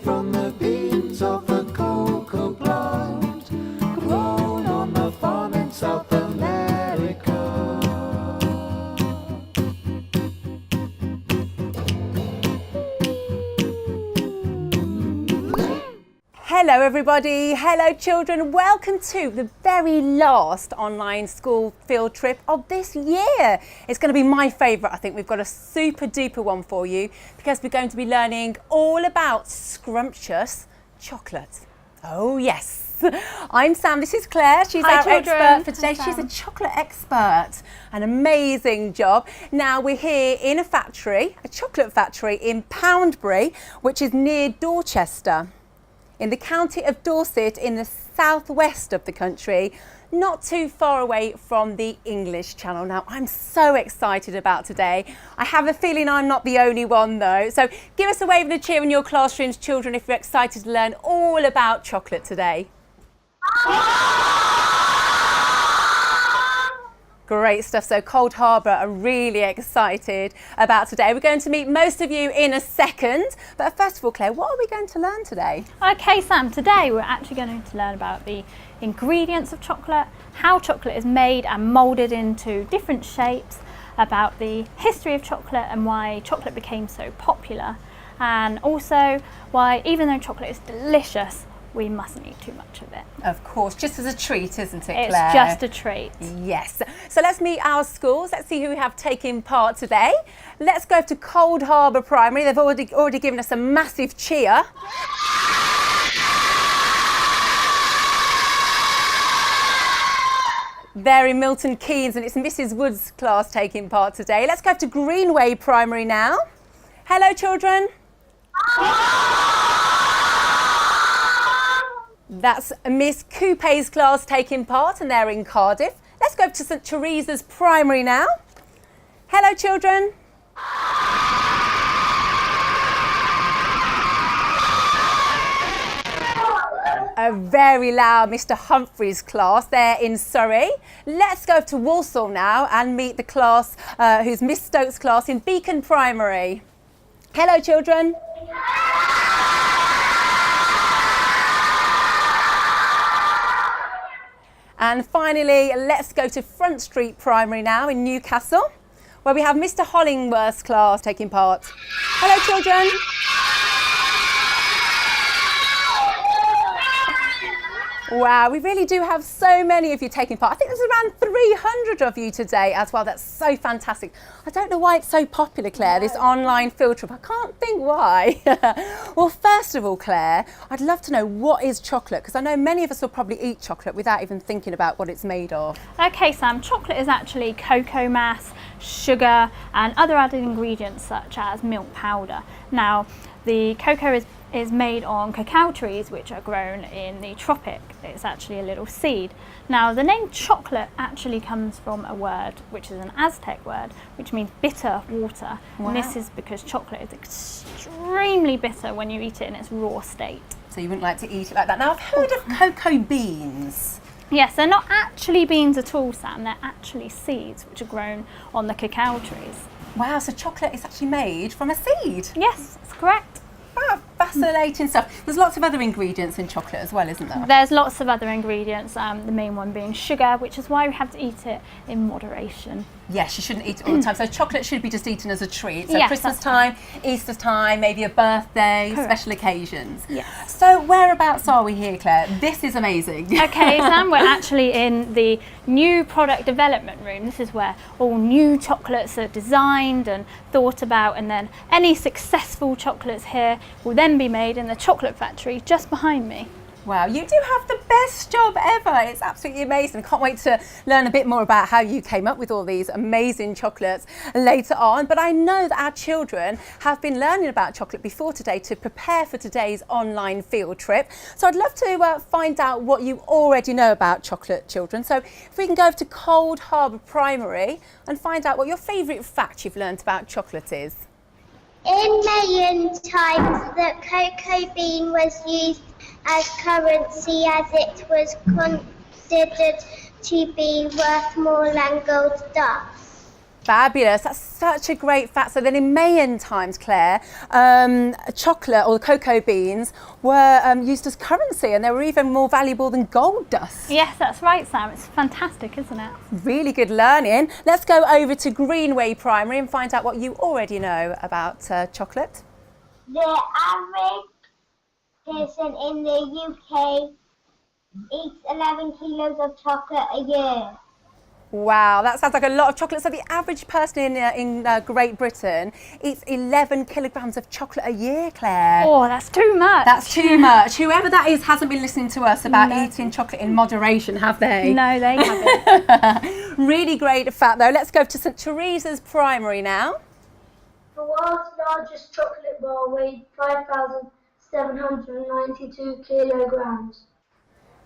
From the beans of the cocoa plant, grown on the farm in South America. Hello everybody, hello children, welcome to the very last online school field trip of this year. It's going to be my favourite. I think we've got a super duper one for you because we're going to be learning all about scrumptious chocolate. Oh yes, I'm Sam, this is Claire, she's Hi, our children. expert for today. Hi, She's a Sam. chocolate expert, an amazing job. Now we're here in a factory, a chocolate factory in Poundbury, which is near Dorchester, in the county of Dorset in the southwest of the country, not too far away from the English Channel. Now, I'm so excited about today. I have a feeling I'm not the only one though. So give us a wave and a cheer in your classrooms, children, if you're excited to learn all about chocolate today. Great stuff. So Cold Harbour are really excited about today. We're going to meet most of you in a second. But first of all, Claire, what are we going to learn today? Okay, Sam, today we're actually going to learn about the ingredients of chocolate, how chocolate is made and moulded into different shapes, about the history of chocolate and why chocolate became so popular, and also why, even though chocolate is delicious, we mustn't eat too much of it. Of course, just as a treat, isn't it, It's Claire? just a treat. Yes. So let's meet our schools. Let's see who we have taking part today. Let's go to Cold Harbour Primary. They've already given us a massive cheer. They're in Milton Keynes and it's Mrs Wood's class taking part today. Let's go to Greenway Primary now. Hello, children. That's Miss Coupe's class taking part and they're in Cardiff. Let's go to St Teresa's Primary now. Hello children. A very loud Mr Humphrey's class, they're in Surrey. Let's go to Walsall now and meet the class who's Miss Stokes' class in Beacon Primary. Hello children. And finally, let's go to Front Street Primary now in Newcastle, where we have Mr Hollingworth's class taking part. Hello, children. Wow, we really do have so many of you taking part. I think there's around 300 of you today as well. That's so fantastic. I don't know why it's so popular, Claire, this online field trip. I can't think why. Well, first of all, Claire, I'd love to know what is chocolate, because I know many of us will probably eat chocolate without even thinking about what it's made of. Okay, Sam, chocolate is actually cocoa mass, sugar and other added ingredients such as milk powder. Now, the cocoa is made on cacao trees which are grown in the tropic. It's actually a little seed. Now the name chocolate actually comes from a word which is an Aztec word which means bitter water. Wow. And this is because chocolate is extremely bitter when you eat it in its raw state. So you wouldn't like to eat it like that. Now I've heard of cocoa beans. Yes, they're not actually beans at all, Sam, they're actually seeds which are grown on the cacao trees. Wow, so chocolate is actually made from a seed. Yes, that's correct. Wow, fascinating stuff. There's lots of other ingredients in chocolate as well, isn't there? There's lots of other ingredients, the main one being sugar, which is why we have to eat it in moderation. Yes, you shouldn't eat it all the time. So chocolate should be just eaten as a treat. So Yes, Christmas that's time, Easter time, maybe a birthday, Correct. special occasions. Yes. So whereabouts are we here, Claire? This is amazing. Okay, Sam, we're actually in the new product development room. This is where all new chocolates are designed and thought about, and then any successful chocolates here will then be made in the chocolate factory just behind me. Wow, you do have the best job ever. It's absolutely amazing. Can't wait to learn a bit more about how you came up with all these amazing chocolates later on. But I know that our children have been learning about chocolate before today to prepare for today's online field trip. So I'd love to find out what you already know about chocolate, children. So if we can go over to Cold Harbour Primary and find out what your favourite fact you've learned about chocolate is. In Mayan times, the cocoa bean was used as currency as it was considered to be worth more than gold dust. Fabulous. That's such a great fact. So then in Mayan times, Claire, chocolate or the cocoa beans were used as currency, and they were even more valuable than gold dust. Yes, that's right, Sam. It's fantastic, isn't it? Really good learning. Let's go over to Greenway Primary and find out what you already know about chocolate. The average person in the UK eats 11 kilos of chocolate a year. Wow, that sounds like a lot of chocolate. So the average person in Great Britain eats 11 kilograms of chocolate a year, Claire. Oh, that's too much. That's too much. Whoever that is hasn't been listening to us about eating chocolate in moderation, have they? No, they haven't. Really great fact though. Let's go to St Teresa's Primary now. The world's largest chocolate bar weighed 5,792 kilograms.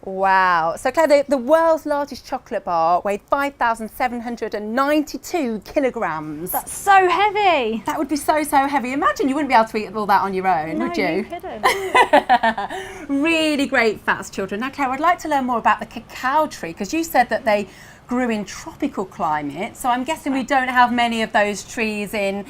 Wow. So Claire, the world's largest chocolate bar weighed 5,792 kilograms. That's so heavy. That would be so heavy. Imagine you wouldn't be able to eat all that on your own, would you? No, you couldn't. Really great facts, children. Now, Claire, I'd like to learn more about the cacao tree, because you said that they grew in tropical climate. So I'm guessing we don't have many of those trees in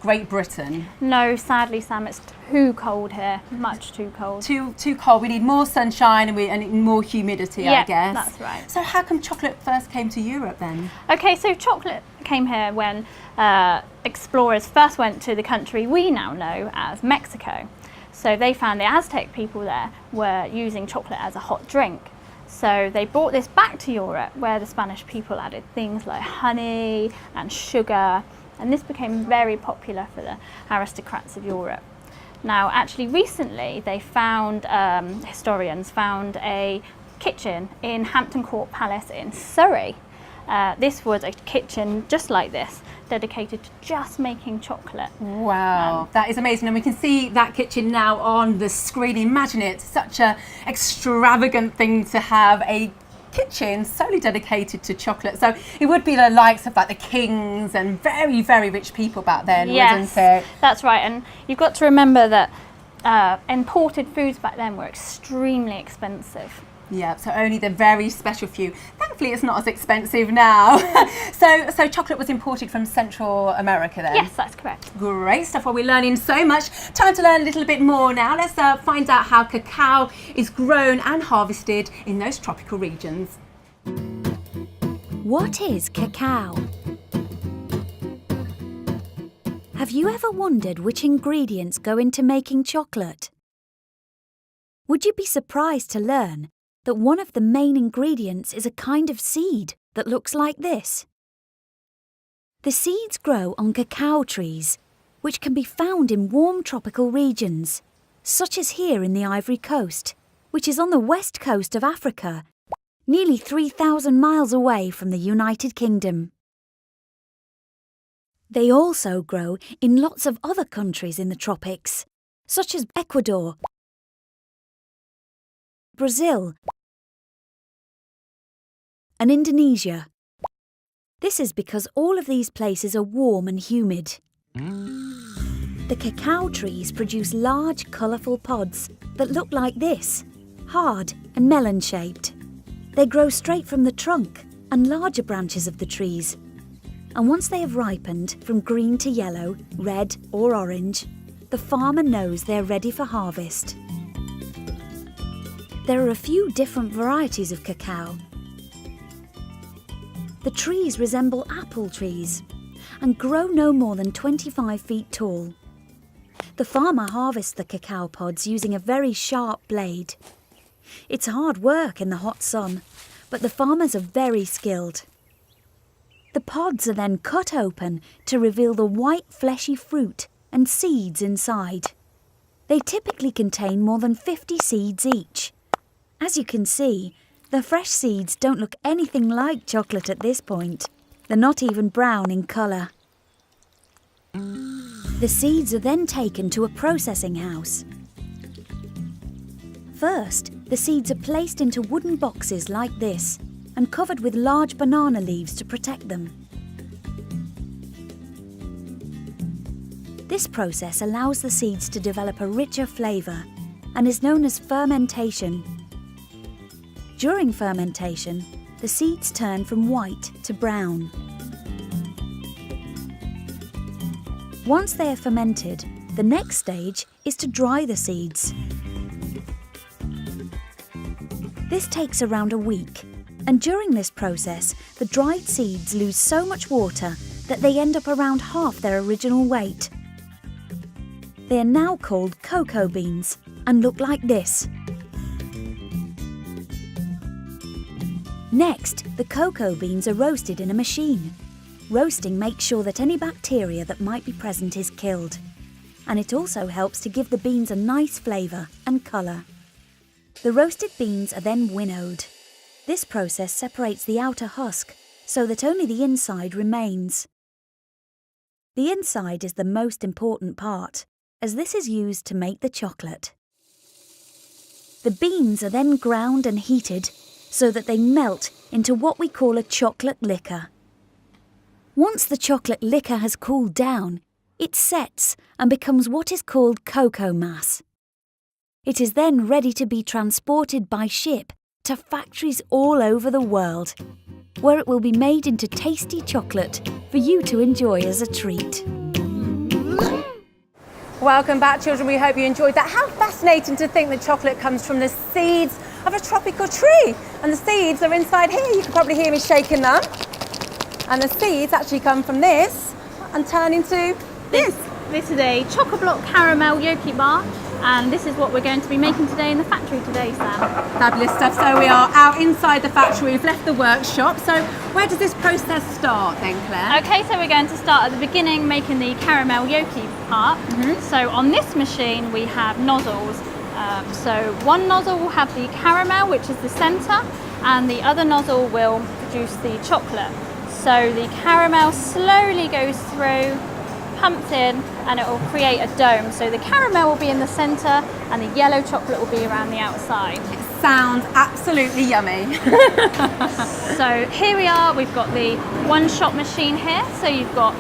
Great Britain. No, sadly, Sam, it's too cold here. Much too cold. Too cold. We need more sunshine and more humidity, I guess. That's right. So how come chocolate first came to Europe then? Okay, so chocolate came here when explorers first went to the country we now know as Mexico. So they found the Aztec people there were using chocolate as a hot drink. So they brought this back to Europe, where the Spanish people added things like honey and sugar, and this became very popular for the aristocrats of Europe. Now, actually recently they found, historians found a kitchen in Hampton Court Palace in Surrey. This was a kitchen just like this, dedicated to just making chocolate. Wow, that is amazing. And we can see that kitchen now on the screen. Imagine it, such an extravagant thing to have a kitchen solely dedicated to chocolate. So it would be the likes of like the kings and very, very rich people back then, Yes, wouldn't it? that's right. And you've got to remember that imported foods back then were extremely expensive. Yeah, so only the very special few. Thankfully, it's not as expensive now. So chocolate was imported from Central America then? Yes, that's correct. Great stuff. Well, we're learning so much. Time to learn a little bit more now. Let's find out how cacao is grown and harvested in those tropical regions. What is cacao? Have you ever wondered which ingredients go into making chocolate? Would you be surprised to learn that one of the main ingredients is a kind of seed that looks like this? The seeds grow on cacao trees, which can be found in warm tropical regions, such as here in the Ivory Coast, which is on the west coast of Africa, nearly 3,000 miles away from the United Kingdom. They also grow in lots of other countries in the tropics, such as Ecuador, Brazil, and Indonesia. This is because all of these places are warm and humid. The cacao trees produce large, colourful pods that look like this, hard and melon-shaped. They grow straight from the trunk and larger branches of the trees. And once they have ripened from green to yellow, red or orange, the farmer knows they're ready for harvest. There are a few different varieties of cacao. The trees resemble apple trees and grow no more than 25 feet tall. The farmer harvests the cacao pods using a very sharp blade. It's hard work in the hot sun, but the farmers are very skilled. The pods are then cut open to reveal the white fleshy fruit and seeds inside. They typically contain more than 50 seeds each. As you can see, the fresh seeds don't look anything like chocolate at this point. They're not even brown in colour. The seeds are then taken to a processing house. First, the seeds are placed into wooden boxes like this and covered with large banana leaves to protect them. This process allows the seeds to develop a richer flavour and is known as fermentation. During fermentation, the seeds turn from white to brown. Once they are fermented, the next stage is to dry the seeds. This takes around a week, and during this process, the dried seeds lose so much water that they end up around half their original weight. They are now called cocoa beans and look like this. Next, the cocoa beans are roasted in a machine. Roasting makes sure that any bacteria that might be present is killed, and it also helps to give the beans a nice flavour and colour. The roasted beans are then winnowed. This process separates the outer husk so that only the inside remains. The inside is the most important part, as this is used to make the chocolate. The beans are then ground and heated so that they melt into what we call a chocolate liquor. Once the chocolate liquor has cooled down, it sets and becomes what is called cocoa mass. It is then ready to be transported by ship to factories all over the world, where it will be made into tasty chocolate for you to enjoy as a treat. Welcome back, children. We hope you enjoyed that. How fascinating to think that chocolate comes from the seeds of a tropical tree. And the seeds are inside here. You can probably hear me shaking them. And the seeds actually come from this and turn into this. This is a Choco-Block caramel yoki bar, and this is what we're going to be making today in the factory today, Sam. Fabulous stuff. So we are out inside the factory. We've left the workshop. So where does this process start then, Claire? Okay, so we're going to start at the beginning making the caramel yoki part. So on this machine we have nozzles. So one nozzle will have the caramel, which is the centre, and the other nozzle will produce the chocolate. So the caramel slowly goes through, pumps in, and it will create a dome. So the caramel will be in the centre and the yellow chocolate will be around the outside. Sounds absolutely yummy. So here we are, we've got the one-shot machine here. So you've got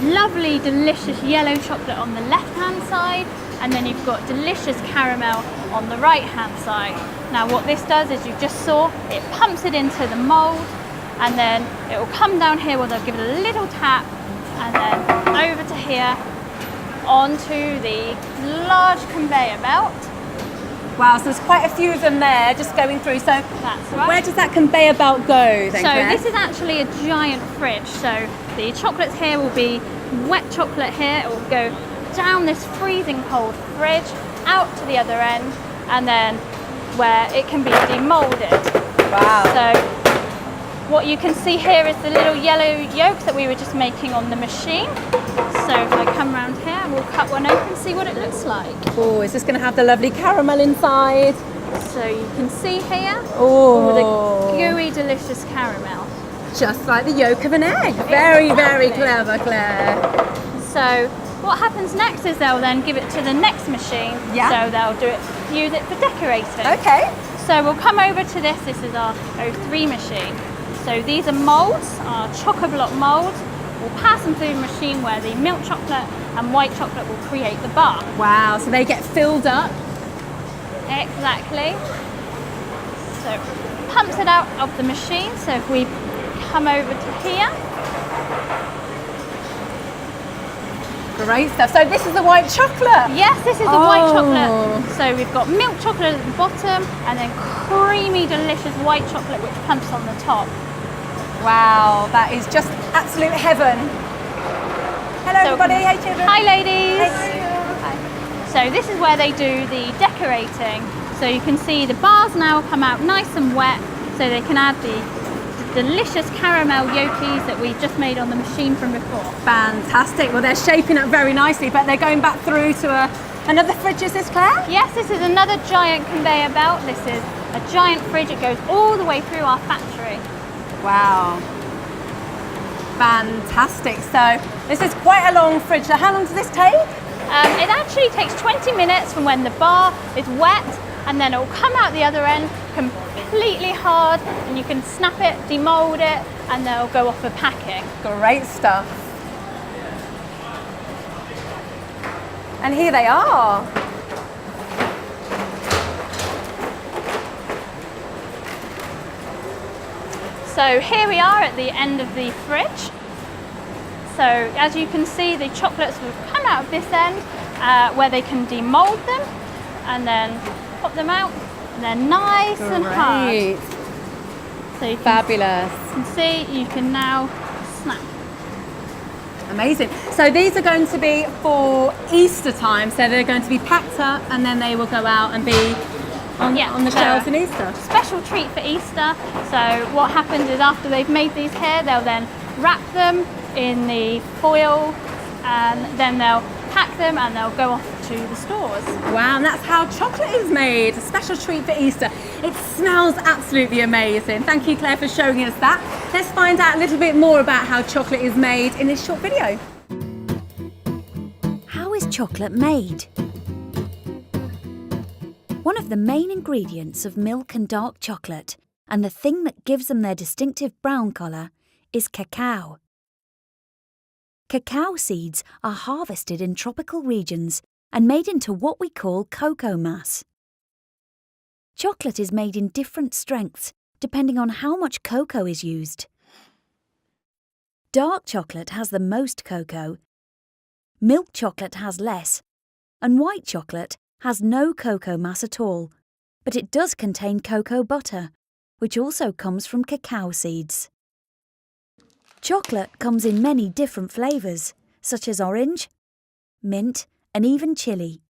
lovely, delicious yellow chocolate on the left-hand side, and then you've got delicious caramel on the right-hand side. Now what this does is, you just saw, it pumps it into the mould, and then it will come down here where they'll give it a little tap, and then over to here, onto the large conveyor belt. Wow, so there's quite a few of them there just going through. So That's right. where does that conveyor belt go then, So Claire? this is actually a giant fridge. So the chocolates here will be wet chocolate here. It will go down this freezing cold fridge, out to the other end, and then where it can be demolded. Wow. So what you can see here is the little yellow yolks that we were just making on the machine. So if I come around here, we'll cut one open and see what it looks like. Oh, is this going to have the lovely caramel inside? So you can see here Oh, all the gooey, delicious caramel. just like the yolk of an egg. Very, very Exactly. clever, Claire. So what happens next is they'll then give it to the next machine. Yeah. So they'll use it for decorating. Okay. So we'll come over to this. This is our O3 machine. So these are moulds, our Choco-Block mould. We'll pass them through the machine where the milk chocolate and white chocolate will create the bar. Wow, so they get filled up. Exactly. So pumps it out of the machine. So if we come over to here, Great stuff. So this is the white chocolate. yes, this is the white Oh. chocolate. So we've got milk chocolate at the bottom and then creamy, delicious white chocolate which pumps on the top. Wow, that is just absolute heaven. Hello, So- everybody. Hey, children. Hi, ladies. Hi. So this is where they do the decorating. So you can see the bars now come out nice and wet, so they can add the delicious caramel yokis that we just made on the machine from before. Fantastic. Well, they're shaping up very nicely, but they're going back through to another fridge. Is this, Claire? Yes, this is another giant conveyor belt. This is a giant fridge. It goes all the way through our factory. Wow. Fantastic. So this is quite a long fridge. So how long does this take? It actually takes 20 minutes from when the bar is wet, and then it will come out the other end completely hard, and you can snap it, demold it, and they'll go off for packing. Great stuff. And here they are. So here we are at the end of the fridge. So as you can see, the chocolates will come out of this end where they can demold them and then pop them out, and they're nice and hard. Great. So you Fabulous. can see you can now snap. Amazing. So these are going to be for Easter time. So they're going to be packed up and then they will go out and be on the shelves in Easter. Special treat for Easter. So what happens is after they've made these here, they'll then wrap them in the foil and then they'll pack them and they'll go off to the stores. Wow, and that's how chocolate is made. A special treat for Easter. It smells absolutely amazing. Thank you, Claire, for showing us that. Let's find out a little bit more about how chocolate is made in this short video. How is chocolate made? One of the main ingredients of milk and dark chocolate, and the thing that gives them their distinctive brown colour, is cacao. Cacao seeds are harvested in tropical regions and made into what we call cocoa mass. Chocolate is made in different strengths depending on how much cocoa is used. Dark chocolate has the most cocoa, milk chocolate has less, and white chocolate has no cocoa mass at all, but it does contain cocoa butter, which also comes from cacao seeds. Chocolate comes in many different flavours, such as orange, mint, and even chili.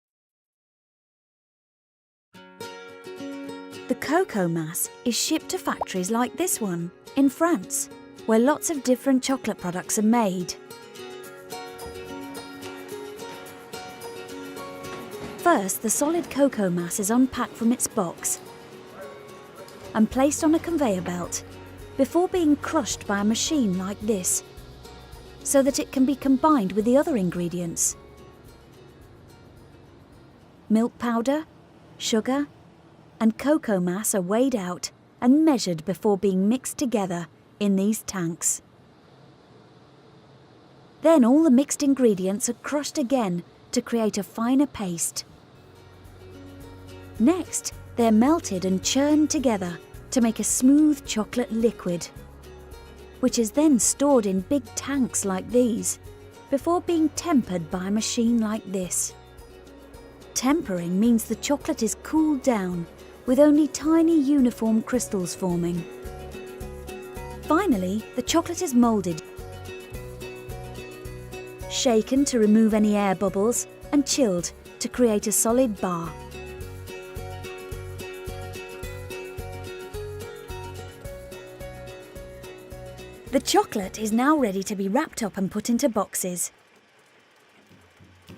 The cocoa mass is shipped to factories like this one in France, where lots of different chocolate products are made. First, the solid cocoa mass is unpacked from its box and placed on a conveyor belt before being crushed by a machine like this, so that it can be combined with the other ingredients. Milk powder, sugar, and cocoa mass are weighed out and measured before being mixed together in these tanks. Then all the mixed ingredients are crushed again to create a finer paste. Next, they're melted and churned together to make a smooth chocolate liquid, which is then stored in big tanks like these, before being tempered by a machine like this. Tempering means the chocolate is cooled down, with only tiny uniform crystals forming. Finally, the chocolate is moulded, shaken to remove any air bubbles, and chilled to create a solid bar. The chocolate is now ready to be wrapped up and put into boxes,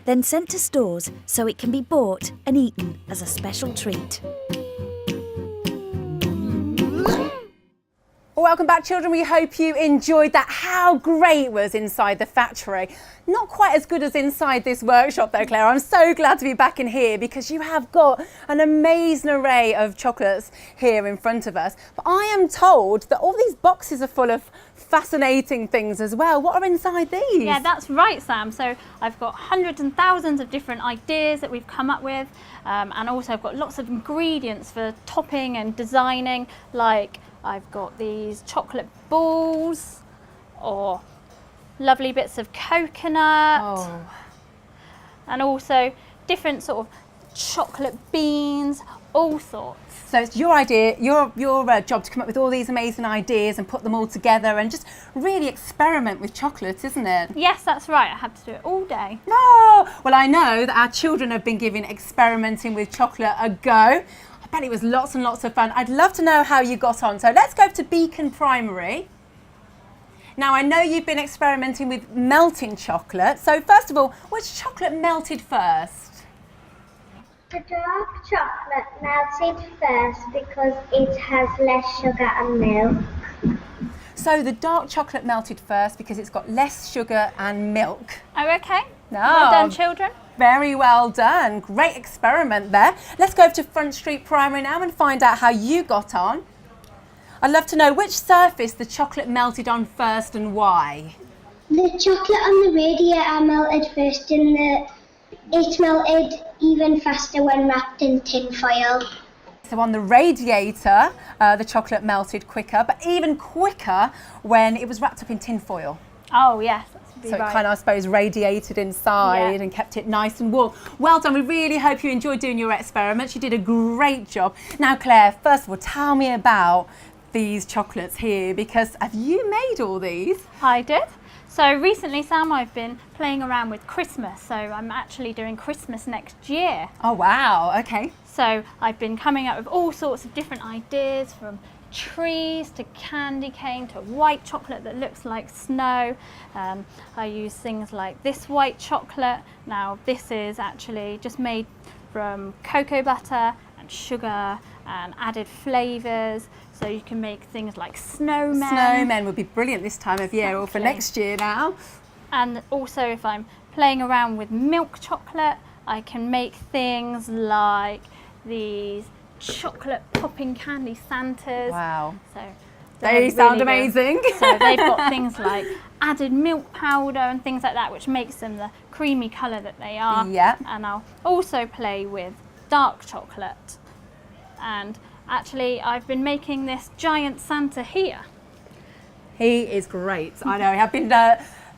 then sent to stores so it can be bought and eaten as a special treat. Welcome back, children. We hope you enjoyed that. How great was inside the factory. Not quite as good as inside this workshop though, Claire. I'm so glad to be back in here because you have got an amazing array of chocolates here in front of us. But I am told that all these boxes are full of fascinating things as well. What are inside these? Yeah, that's right, Sam. So I've got hundreds and thousands of different ideas that we've come up with, and also I've got lots of ingredients for topping and designing, like I've got these chocolate balls or lovely bits of coconut, and also different sort of chocolate beans, all sorts. So it's your idea, your job to come up with all these amazing ideas and put them all together and just really experiment with chocolate, isn't it? Yes, that's right. I had to do it all day. Oh, well, I know that our children have been giving experimenting with chocolate a go. I bet it was lots and lots of fun. I'd love to know how you got on. So let's go to Beacon Primary. Now, I know you've been experimenting with melting chocolate. So first of all, which chocolate melted first? The dark chocolate melted first because it has less sugar and milk. So the dark chocolate melted first because it's got less sugar and milk. Oh, okay. No. Well done, children. Very well done. Great experiment there. Let's go to Front Street Primary now and find out how you got on. I'd love to know which surface the chocolate melted on first and why. The chocolate on the radiator melted first and it melted even faster when wrapped in tin foil. So on the radiator, the chocolate melted quicker, but even quicker when it was wrapped up in tin foil. Oh, yes. That's to be So right. it kind of, I suppose, radiated inside Yeah. and kept it nice and warm. Well done. We really hope you enjoyed doing your experiments. You did a great job. Now, Claire, first of all, tell me about these chocolates here, because have you made all these? I did. So recently, Sam, I've been playing around with Christmas. So I'm actually doing Christmas next year. Oh, wow. Okay. So I've been coming up with all sorts of different ideas, from trees to candy cane to white chocolate that looks like snow. I use things like this white chocolate. Now this is actually just made from cocoa butter and sugar and added flavours, so you can make things like snowmen. Snowmen would be brilliant this time of year, or for Exactly. next year now. And also, if I'm playing around with milk chocolate, I can make things like these chocolate popping candy Santas. Wow. So They they're sound really good. amazing. So they've got things like added milk powder and things like that, which makes them the creamy colour that they are. Yeah. And I'll also play with dark chocolate. And actually, I've been making this giant Santa here. He is great. I know. I've been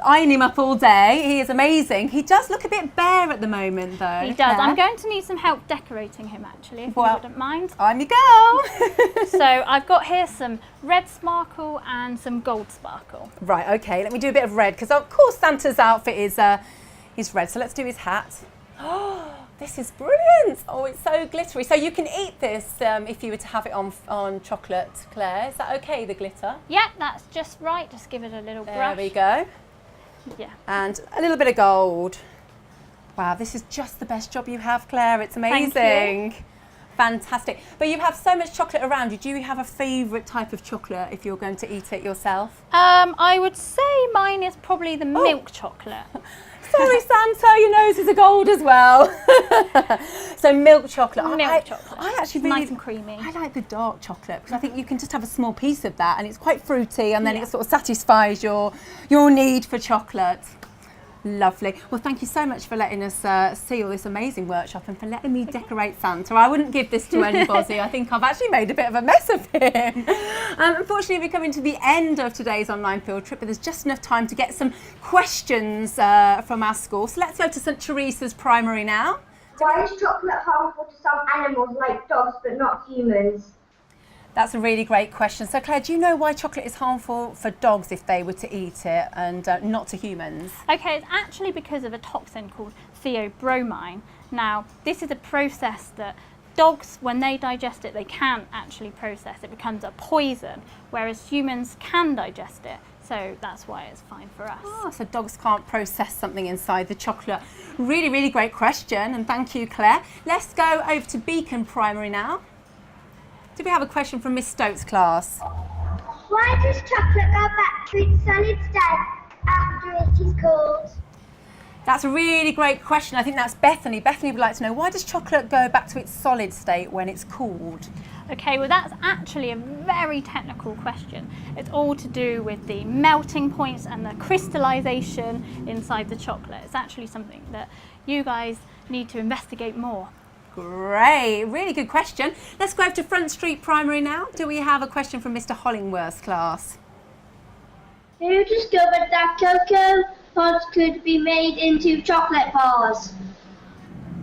eyeing him up all day. He is amazing. He does look a bit bare at the moment, though. He does. Claire. I'm going to need some help decorating him, actually, if you Well- wouldn't mind. I'm your girl. So I've got here some red sparkle and some gold sparkle. Right, okay, let me do a bit of red, because of course Santa's outfit is red. So let's do his hat. Oh, this is brilliant. Oh, it's so glittery. So you can eat this if you were to have it on chocolate, Claire. Is that okay, the glitter? Yeah, that's just right. Just give it a little There brush. we go. Yeah. And a little bit of gold. Wow, this is just the best job you have, Claire. It's Thank you. amazing. Fantastic. But you have so much chocolate around you. Do you have a favourite type of chocolate if you're going to eat it yourself? I would say mine is probably Oh. the milk chocolate. Sorry, Santa, your nose is a gold as well. So milk chocolate. Milk chocolate. I actually It's really nice and creamy. I like the dark chocolate because I think you can just have a small piece of that and it's quite fruity, and then Yeah. it sort of satisfies your need for chocolate. Lovely. Well, thank you so much for letting us see all this amazing workshop and for letting me decorate Santa. I wouldn't give this to anybody. I think I've actually made a bit of a mess of him. Unfortunately, we're coming to the end of today's online field trip, but there's just enough time to get some questions from our school. So let's go to St Teresa's Primary now. Why is chocolate harmful to some animals like dogs but not humans? That's a really great question. So Claire, do you know why chocolate is harmful for dogs if they were to eat it and not to humans? Okay, it's actually because of a toxin called theobromine. Now, this is a process that dogs, when they digest it, they can't actually process. It becomes a poison, whereas humans can digest it. So that's why it's fine for us. Oh, so dogs can't process something inside the chocolate. Really, really great question, and thank you, Claire. Let's go over to Beacon Primary now. Do we have a question from Miss Stokes' class? Why does chocolate go back to its solid state after it is cooled? That's a really great question. I think that's Bethany. Bethany would like to know, why does chocolate go back to its solid state when it's cooled? Okay, well that's actually a very technical question. It's all to do with the melting points and the crystallization inside the chocolate. It's actually something that you guys need to investigate more. Great, really good question. Let's go over to Front Street Primary now. Do we have a question from Mr Hollingworth's class? Who discovered that cocoa pods could be made into chocolate bars?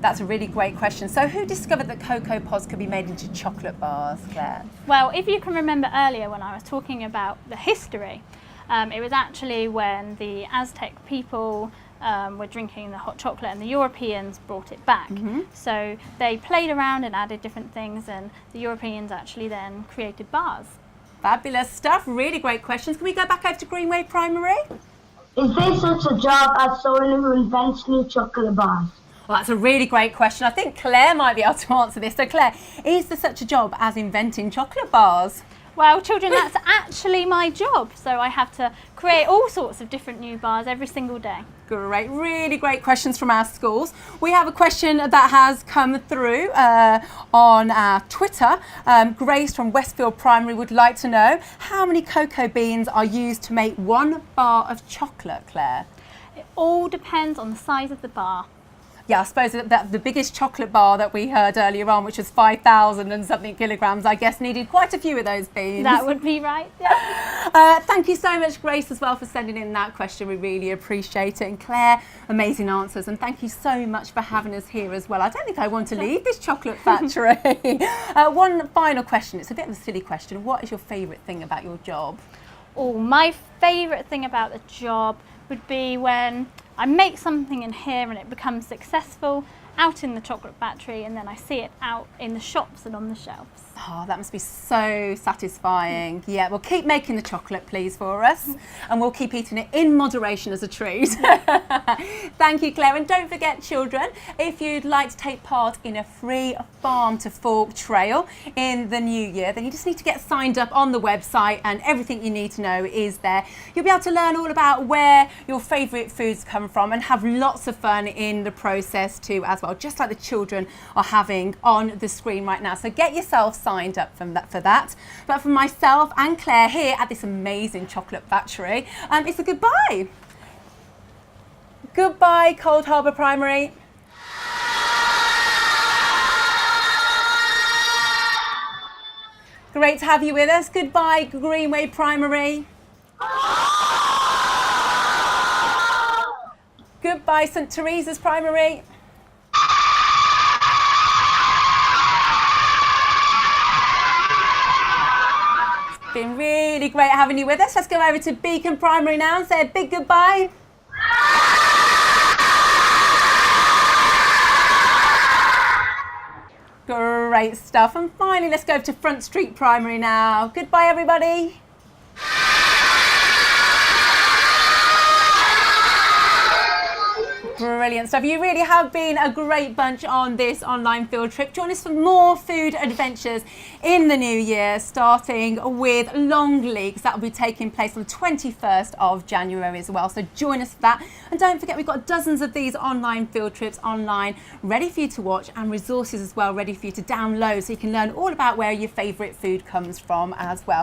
That's a really great question. So who discovered that cocoa pods could be made into chocolate bars, Claire? Well, if you can remember earlier when I was talking about the history, it was actually when the Aztec people were drinking the hot chocolate and the Europeans brought it back. So they played around and added different things, and the Europeans actually then created bars. Fabulous stuff, really great questions. Can we go back over to Greenway Primary? Is there such a job as someone who invents new chocolate bars? Well, that's a really great question. I think Claire might be able to answer this. So Claire, is there such a job as inventing chocolate bars? Well, children, that's actually my job. So I have to create all sorts of different new bars every single day. Great, really great questions from our schools. We have a question that has come through on our Twitter. Grace from Westfield Primary would like to know, how many cocoa beans are used to make one bar of chocolate, Claire? It all depends on the size of the bar. Yeah, I suppose that the biggest chocolate bar that we heard earlier on, which was 5,000 and something kilograms, I guess needed quite a few of those beans. That would be right, yeah. Thank you so much, Grace, as well, for sending in that question. We really appreciate it. And Claire, amazing answers. And thank you so much for having us here as well. I don't think I want to leave this chocolate factory. One final question. It's a bit of a silly question. What is your favourite thing about your job? Oh, my favourite thing about the job would be when I make something in here and it becomes successful out in the chocolate factory, and then I see it out in the shops and on the shelves. Oh, that must be so satisfying. Yeah, well, keep making the chocolate, please, for us. And we'll keep eating it in moderation as a treat. Thank you, Claire. And don't forget, children, if you'd like to take part in a free Farm to Fork trail in the new year, then you just need to get signed up on the website, and everything you need to know is there. You'll be able to learn all about where your favourite foods come from and have lots of fun in the process too as well, just like the children are having on the screen right now. So get yourself signed up for that. But for myself and Claire here at this amazing chocolate factory, it's a goodbye. Goodbye, Cold Harbour Primary. Great to have you with us. Goodbye, Greenway Primary. Goodbye, St Teresa's Primary. It's been really great having you with us. Let's go over to Beacon Primary now and say a big goodbye. Great stuff. And finally, let's go over to Front Street Primary now. Goodbye, everybody. Brilliant stuff. You really have been a great bunch on this online field trip. Join us for more food adventures in the new year, starting with Long Leaks. That will be taking place on the 21st of January as well. So join us for that. And don't forget, we've got dozens of these online field trips online ready for you to watch, and resources as well ready for you to download, so you can learn all about where your favourite food comes from as well.